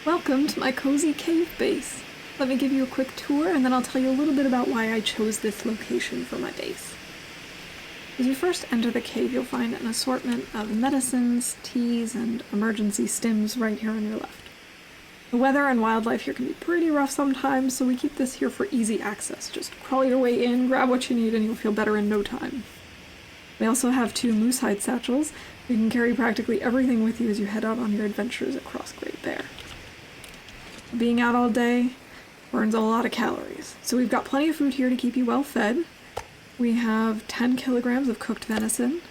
Welcome to my cozy cave base. Let me give you a quick tour and then I'll tell you a little bit about why I chose this location for my base. As you first enter the cave, you'll find an assortment of medicines, teas, and emergency stims right here on your left. The weather and wildlife here can be pretty rough sometimes, so we keep this here for easy access. Just crawl your way in, grab what you need, and you'll feel better in no time. We also have 2 moose hide satchels. You can carry practically everything with you as you head out on your adventures across Great Bear. Being out all day burns a lot of calories, so we've got plenty of food here to keep you well fed. We have 10 kilograms of cooked venison,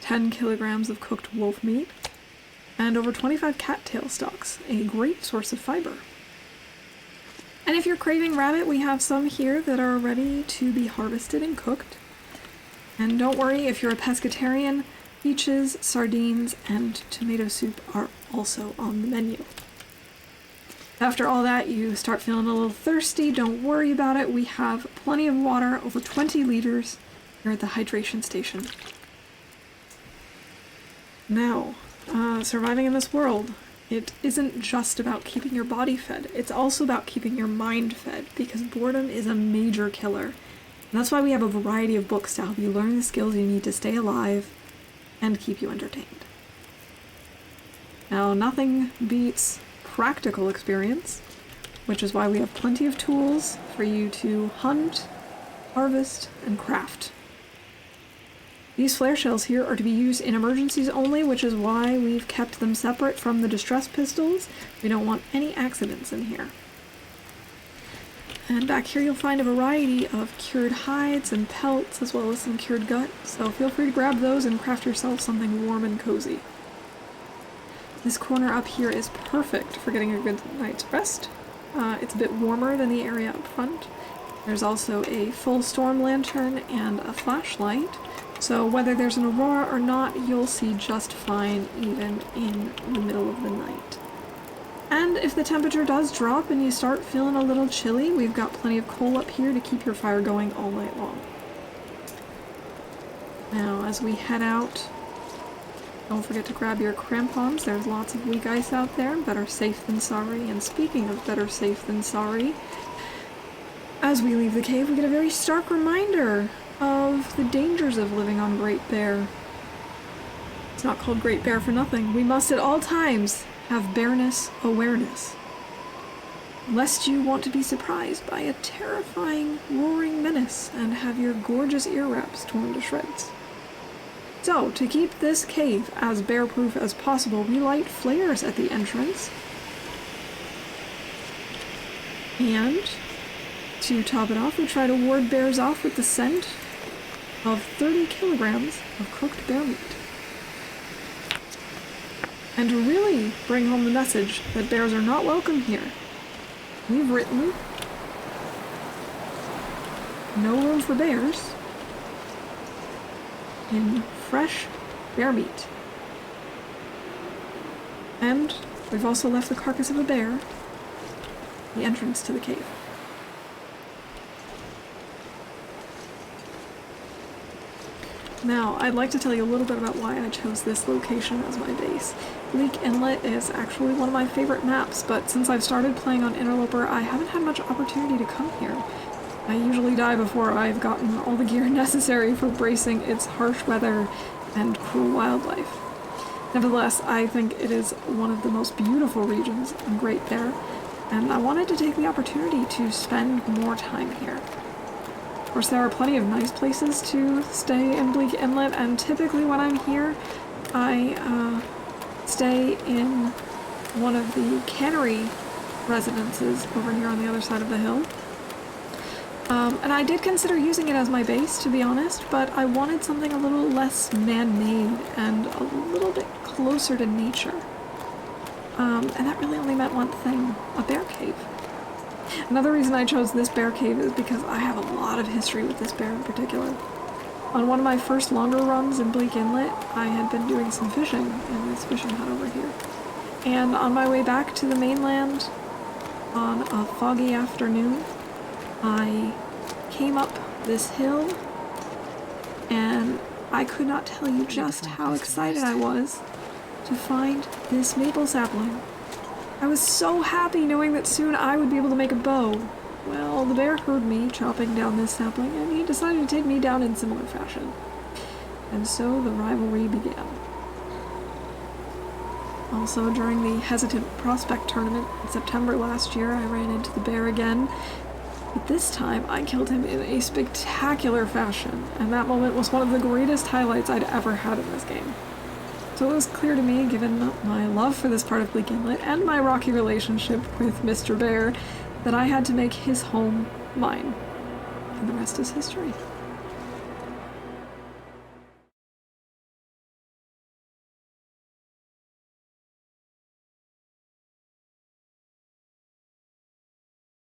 10 kilograms of cooked wolf meat, and over 25 cattail stalks, a great source of fiber. And if you're craving rabbit, we have some here that are ready to be harvested and cooked. And don't worry, if you're a pescatarian, peaches, sardines, and tomato soup are also on the menu. After all that, you start feeling a little thirsty. Don't worry about it. We have plenty of water, over 20 liters, here at the hydration station. Now, surviving in this world, it isn't just about keeping your body fed. It's also about keeping your mind fed, because boredom is a major killer. And that's why we have a variety of books to help you learn the skills you need to stay alive and keep you entertained. Now, nothing beats practical experience, which is why we have plenty of tools for you to hunt, harvest, and craft. These flare shells here are to be used in emergencies only, which is why we've kept them separate from the distress pistols. We don't want any accidents in here. And back here you'll find a variety of cured hides and pelts, as well as some cured gut, so feel free to grab those and craft yourself something warm and cozy. This corner up here is perfect for getting a good night's rest. It's a bit warmer than the area up front. There's also a full storm lantern and a flashlight, so whether there's an aurora or not, you'll see just fine even in the middle of the night. And if the temperature does drop and you start feeling a little chilly, we've got plenty of coal up here to keep your fire going all night long. Now, as we head out, don't forget to grab your crampons. There's lots of weak ice out there. Better safe than sorry. And speaking of better safe than sorry, as we leave the cave, we get a very stark reminder of the dangers of living on Great Bear. It's not called Great Bear for nothing. We must at all times have bearness awareness, lest you want to be surprised by a terrifying, roaring menace and have your gorgeous ear wraps torn to shreds. So, to keep this cave as bear-proof as possible, we light flares at the entrance. And to top it off, we try to ward bears off with the scent of 30 kilograms of cooked bear meat. And to really bring home the message that bears are not welcome here, we've written "No room for bears" in fresh bear meat. And we've also left the carcass of a bear at the entrance to the cave. Now, I'd like to tell you a little bit about why I chose this location as my base. Bleak Inlet is actually one of my favorite maps, but since I've started playing on Interloper, I haven't had much opportunity to come here. I usually die before I've gotten all the gear necessary for bracing its harsh weather and cruel wildlife. Nevertheless, I think it is one of the most beautiful regions in Great Bear, and I wanted to take the opportunity to spend more time here. Of course, there are plenty of nice places to stay in Bleak Inlet, and typically when I'm here, I stay in one of the cannery residences over here on the other side of the hill. And I did consider using it as my base, to be honest, but I wanted something a little less man-made and a little bit closer to nature. And that really only meant one thing: a bear cave. Another reason I chose this bear cave is because I have a lot of history with this bear in particular. On one of my first longer runs in Bleak Inlet, I had been doing some fishing in this fishing hut over here. And on my way back to the mainland on a foggy afternoon, I came up this hill, and I could not tell you just how excited I was to find this maple sapling. I was so happy knowing that soon I would be able to make a bow. Well, the bear heard me chopping down this sapling, and he decided to take me down in similar fashion. And so the rivalry began. Also, during the Hesitant Prospect Tournament in September last year, I ran into the bear again. But this time, I killed him in a spectacular fashion, and that moment was one of the greatest highlights I'd ever had in this game. So it was clear to me, given my love for this part of Bleak Inlet and my rocky relationship with Mr. Bear, that I had to make his home mine. And the rest is history.